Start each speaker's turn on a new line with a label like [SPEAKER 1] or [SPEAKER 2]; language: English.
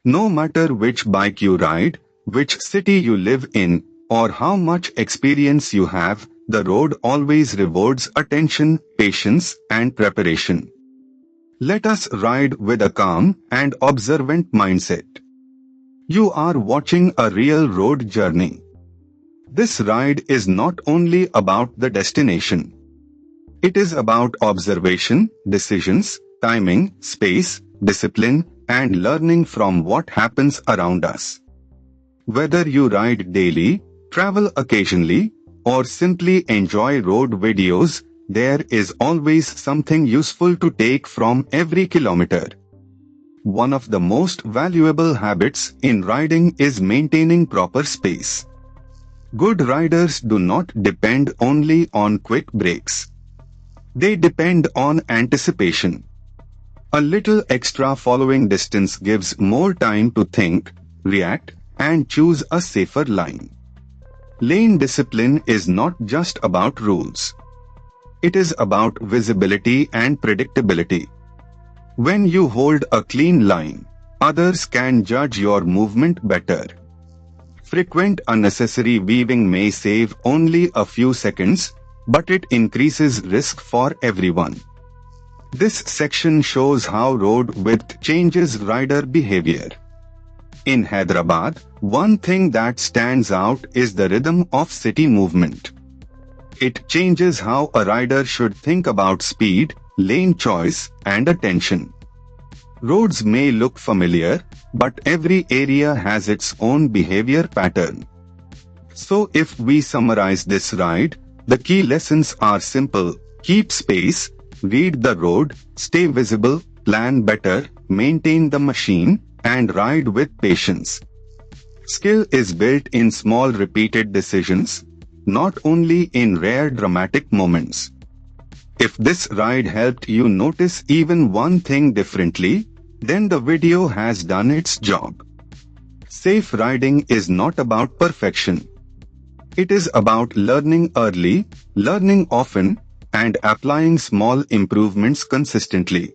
[SPEAKER 1] No matter which bike you ride, which city you live in, or how much experience you have, the road always rewards attention, patience, and preparation. Let us ride with a calm and observant mindset. You are watching a real road journey. This ride is not only about the destination. It is about observation, decisions, timing, space, discipline, and learning from what happens around us. Whether you ride daily, travel occasionally, or simply enjoy road videos, there is always something useful to take from every kilometer. One of the most valuable habits in riding is maintaining proper space. Good riders do not depend only on quick breaks. They depend on anticipation. A little extra following distance gives more time to think, react, and choose a safer line. Lane discipline is not just about rules. It is about visibility and predictability. When you hold a clean line, others can judge your movement better. Frequent unnecessary weaving may save only a few seconds, but it increases risk for everyone. This section shows how road width changes rider behavior. In Hyderabad, one thing that stands out is the rhythm of city movement. It changes how a rider should think about speed, lane choice, and attention. Roads may look familiar, but every area has its own behavior pattern. So if we summarize this ride, the key lessons are simple: keep space, read the road, stay visible, plan better, maintain the machine, and ride with patience. Skill is built in small repeated decisions, not only in rare dramatic moments. If this ride helped you notice even one thing differently, then the video has done its job. Safe riding is not about perfection. It is about learning early, learning often, and applying small improvements consistently.